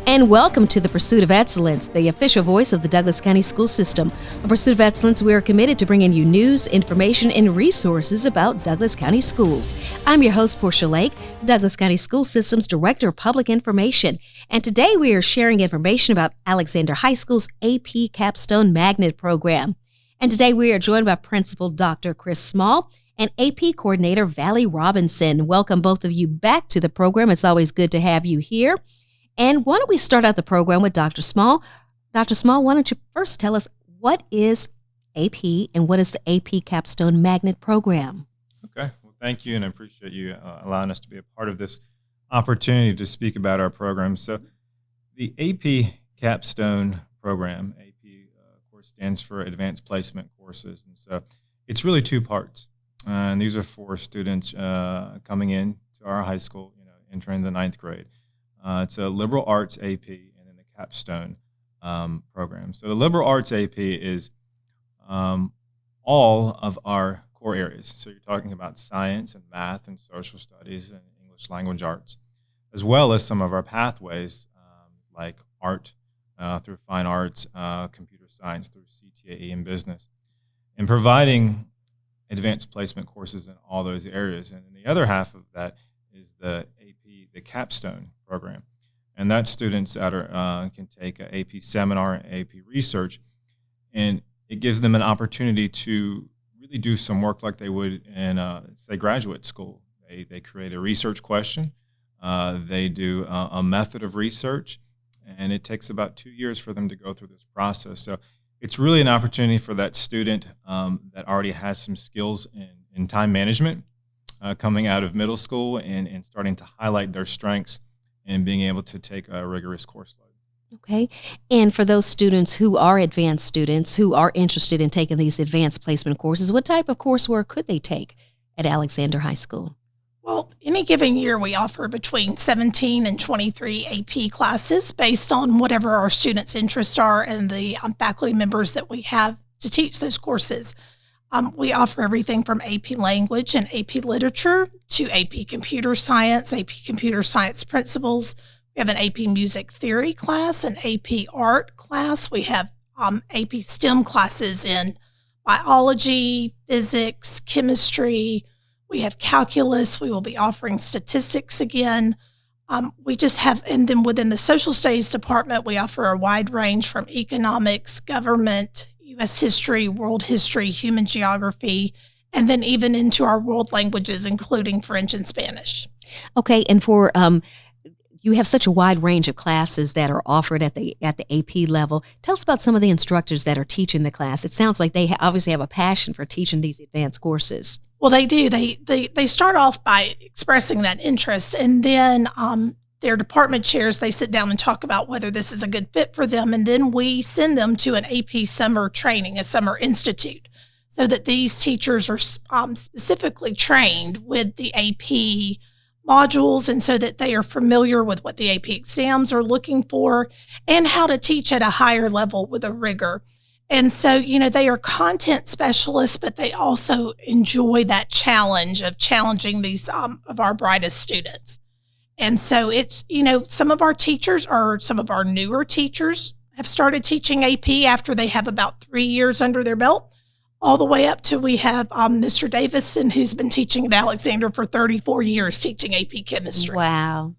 And welcome to the Pursuit of Excellence, the official voice of the Douglas County School System. On Pursuit of Excellence, we are committed to bringing you news, information, and resources about Douglas County schools. I'm your host, Portia Lake, Douglas County School System's Director of Public Information. And today we are sharing information about Alexander High School's AP Capstone Magnet Program. And today we are joined by Principal Dr. Chris Small and AP Coordinator Valerie Robinson. Welcome both of you back to the program. It's always good to have you here. And why don't we start out the program with Dr. Small? Dr. Small, why don't you first tell us what is AP and what is the AP Capstone Magnet Program? Okay. Well, thank you, and I appreciate you allowing us to be a part of this opportunity to speak about our program. So the AP Capstone Program, AP, of course, stands for Advanced Placement Courses. And so it's really two parts. And these are for students coming in to our high school, entering the ninth grade. It's a liberal arts AP and then the capstone program. So the liberal arts AP is all of our core areas. So you're talking about science and math and social studies and English language arts, as well as some of our pathways like art through fine arts, computer science through CTAE and business, and providing advanced placement courses in all those areas. And the other half of that is the AP, the capstone program. And that's students that can take an AP seminar and AP research, and it gives them an opportunity to really do some work like they would in, say, graduate school. They create a research question, they do a method of research, and it takes about 2 years for them to go through this process. So it's really an opportunity for that student that already has some skills in time management coming out of middle school and starting to highlight their strengths and being able to take a rigorous course load. Okay. And for those students who are advanced students who are interested in taking these advanced placement courses, what type of coursework could they take at Alexander High School? Well, any given year we offer between 17 and 23 AP classes based on whatever our students' interests are and the faculty members that we have to teach those courses. We offer everything from AP Language and AP Literature to AP Computer Science, AP Computer Science Principles. We have an AP Music Theory class, an AP Art class. We have AP STEM classes in biology, physics, chemistry. We have calculus. We will be offering statistics again. We just have, and then within the social studies department, we offer a wide range from economics, government, U.S. history, world history, human geography, and then even into our world languages, including French and Spanish. Okay, and for you have such a wide range of classes that are offered at the AP level. Tell us about some of the instructors that are teaching the class. It sounds like they obviously have a passion for teaching these advanced courses. Well, they do. They start off by expressing that interest, and then their department chairs, they sit down and talk about whether this is a good fit for them, and then we send them to an AP summer training, a summer institute, so that these teachers are specifically trained with the AP modules, and so that they are familiar with what the AP exams are looking for and how to teach at a higher level with a rigor. And so, they are content specialists, but they also enjoy that challenge of challenging these of our brightest students. And so it's, some of our newer teachers have started teaching AP after they have about 3 years under their belt, all the way up to we have Mr. Davison, who's been teaching at Alexander for 34 years, teaching AP chemistry. Wow,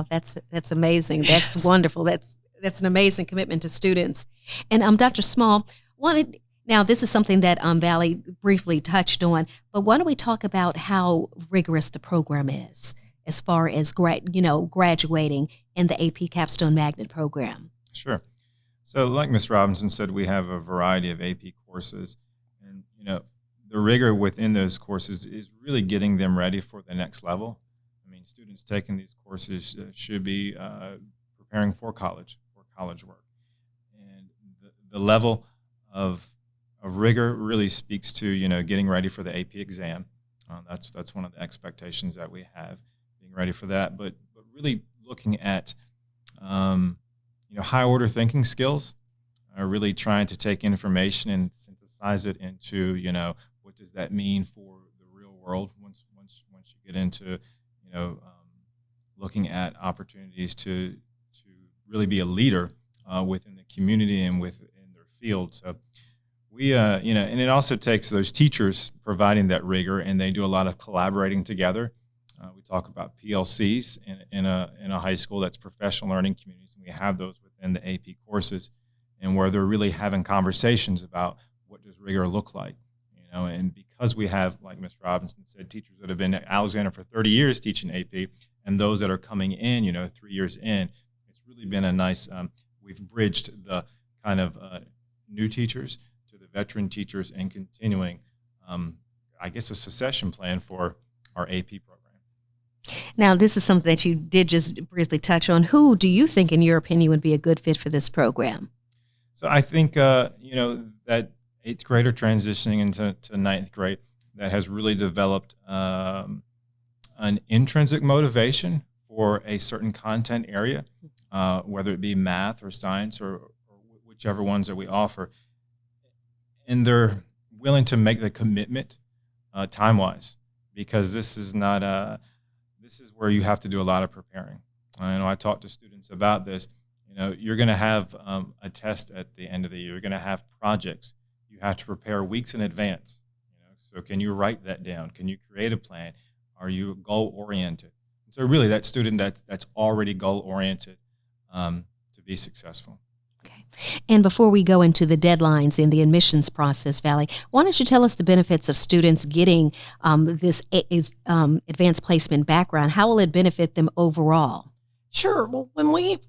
that's amazing. That's Yes. wonderful. That's an amazing commitment to students. And Dr. Small, now this is something that Valley briefly touched on, but why don't we talk about how rigorous the program is as far as graduating in the AP Capstone Magnet Program? Sure. So like Ms. Robinson said, we have a variety of AP courses, and the rigor within those courses is really getting them ready for the next level. I mean, students taking these courses should be preparing for college work, and the level of rigor really speaks to getting ready for the AP exam. That's one of the expectations that we have, being ready for that, but really looking at high order thinking skills, really trying to take information and synthesize it into what does that mean for the real world once you get into looking at opportunities to really be a leader within the community and within their field. So we, and it also takes those teachers providing that rigor, and they do a lot of collaborating together. We talk about PLCs in a high school that's professional learning communities, and we have those within the AP courses, and where they're really having conversations about what does rigor look like, and because we have, like Ms. Robinson said, teachers that have been at Alexander for 30 years teaching AP, and those that are coming in, 3 years in, it's really been a nice, we've bridged the kind of new teachers to the veteran teachers and continuing, I guess, a succession plan for our AP program. Now, this is something that you did just briefly touch on. Who do you think, in your opinion, would be a good fit for this program? So I think, that 8th grader transitioning into 9th grade that has really developed an intrinsic motivation for a certain content area, whether it be math or science or whichever ones that we offer. And they're willing to make the commitment time-wise, because this is not this is where you have to do a lot of preparing. I talk to students about this. You're going to have a test at the end of the year. You're going to have projects. You have to prepare weeks in advance. So can you write that down? Can you create a plan? Are you goal-oriented? So really, that student that's already goal-oriented to be successful. Okay. And before we go into the deadlines in the admissions process, Valerie, why don't you tell us the benefits of students getting this advanced placement background? How will it benefit them overall? Sure. Well, when we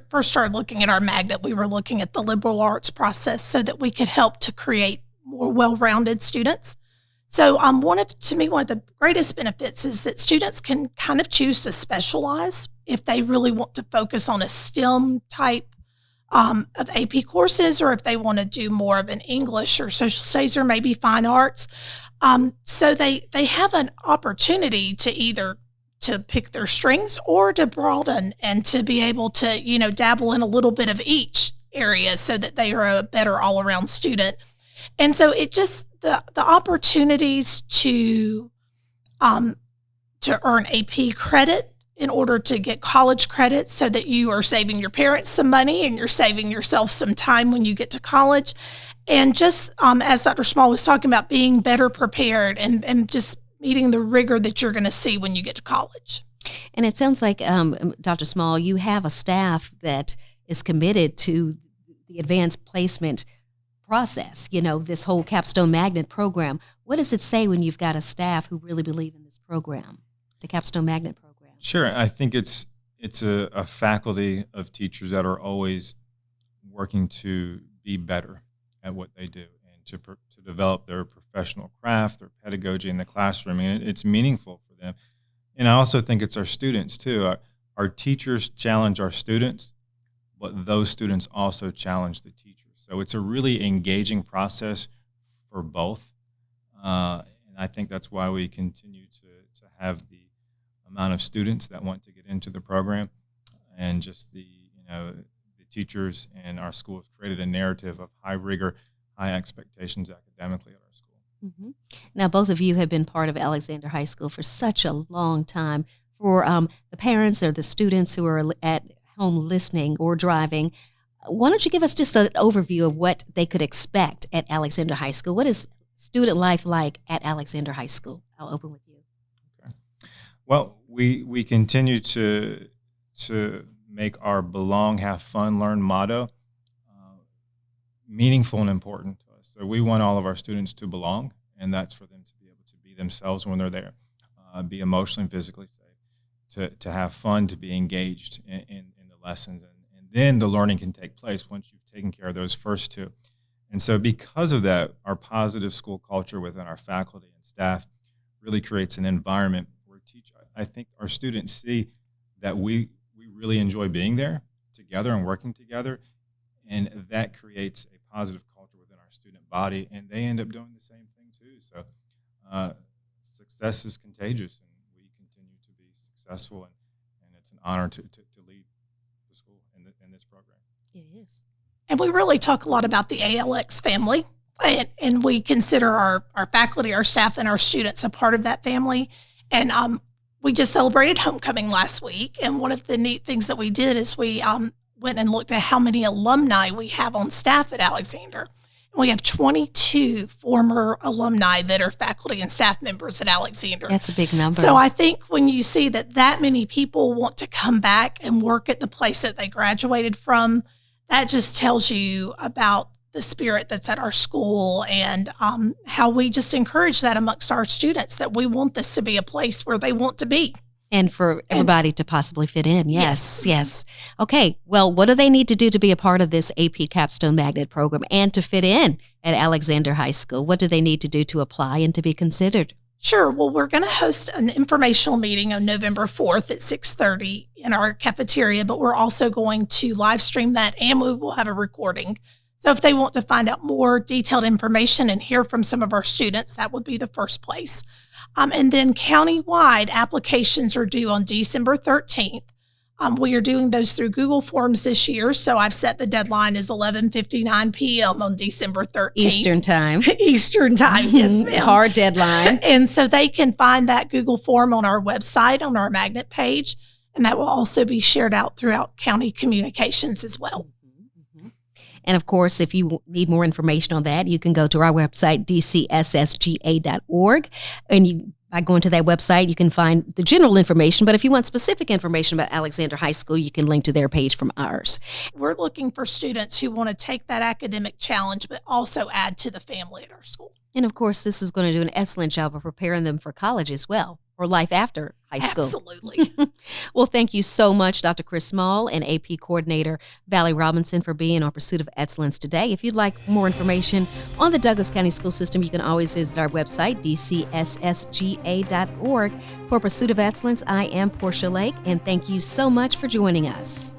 first started looking at our magnet, we were looking at the liberal arts process so that we could help to create more well-rounded students. So one of the greatest benefits is that students can kind of choose to specialize if they really want to focus on a STEM type of AP courses, or if they want to do more of an English or social studies or maybe fine arts. So they have an opportunity to either to pick their strings or to broaden and to be able to, dabble in a little bit of each area so that they are a better all-around student. And so it just, the opportunities to earn AP credit in order to get college credit, so that you are saving your parents some money and you're saving yourself some time when you get to college. And just as Dr. Small was talking about, being better prepared and just meeting the rigor that you're going to see when you get to college. And it sounds like, Dr. Small, you have a staff that is committed to the advanced placement process, this whole Capstone Magnet program. What does it say when you've got a staff who really believe in this program, the Capstone Magnet program? Sure. I think it's a faculty of teachers that are always working to be better at what they do and to develop their professional craft, their pedagogy in the classroom. And it's meaningful for them. And I also think it's our students, too. Our teachers challenge our students, but those students also challenge the teachers. So it's a really engaging process for both. And I think that's why we continue to have the amount of students that want to get into the program, and just the teachers and our school have created a narrative of high rigor, high expectations academically at our school. Mm-hmm. Now, both of you have been part of Alexander High School for such a long time. For the parents or the students who are at home listening or driving, why don't you give us just an overview of what they could expect at Alexander High School? What is student life like at Alexander High School? I'll open with you. Okay. Well, we continue to make our belong, have fun, learn motto meaningful and important to us. So we want all of our students to belong, and that's for them to be able to be themselves when they're there, be emotionally and physically safe, to have fun, to be engaged in the lessons, and then the learning can take place once you've taken care of those first two. And so because of that, our positive school culture within our faculty and staff really creates an environment where I think our students see that we really enjoy being there together and working together, and that creates a positive culture within our student body, and they end up doing the same thing too. So success is contagious, and we continue to be successful, and it's an honor to lead the school in this program. It is. And we really talk a lot about the ALX family, and we consider our faculty, our staff, and our students a part of that family. And we just celebrated homecoming last week, and one of the neat things that we did is we went and looked at how many alumni we have on staff at Alexander. We have 22 former alumni that are faculty and staff members at Alexander. That's a big number. So I think when you see that many people want to come back and work at the place that they graduated from, that just tells you about the spirit that's at our school and how we just encourage that amongst our students, that we want this to be a place where they want to be. And for everybody to possibly fit in. Yes. Okay. Well, what do they need to do to be a part of this AP Capstone Magnet program and to fit in at Alexander High School? What do they need to do to apply and to be considered? Sure. Well, we're going to host an informational meeting on November 4th at 6:30 in our cafeteria, but we're also going to live stream that, and we will have a recording. So if they want to find out more detailed information and hear from some of our students, that would be the first place. And then countywide applications are due on December 13th. We are doing those through Google Forms this year. So I've set the deadline as 11:59 p.m. on December 13th. Eastern time. Eastern time, yes, ma'am. Hard deadline. And so they can find that Google form on our website, on our magnet page, and that will also be shared out throughout county communications as well. And of course, if you need more information on that, you can go to our website, dcssga.org. And by going to that website, you can find the general information. But if you want specific information about Alexander High School, you can link to their page from ours. We're looking for students who want to take that academic challenge, but also add to the family at our school. And of course, this is going to do an excellent job of preparing them for college as well, or life after high school. Absolutely. Well, thank you so much, Dr. Chris Small and AP Coordinator Valerie Robinson, for being on Pursuit of Excellence today. If you'd like more information on the Douglas County School System, you can always visit our website, dcssga.org. For Pursuit of Excellence, I am Portia Lake, and thank you so much for joining us.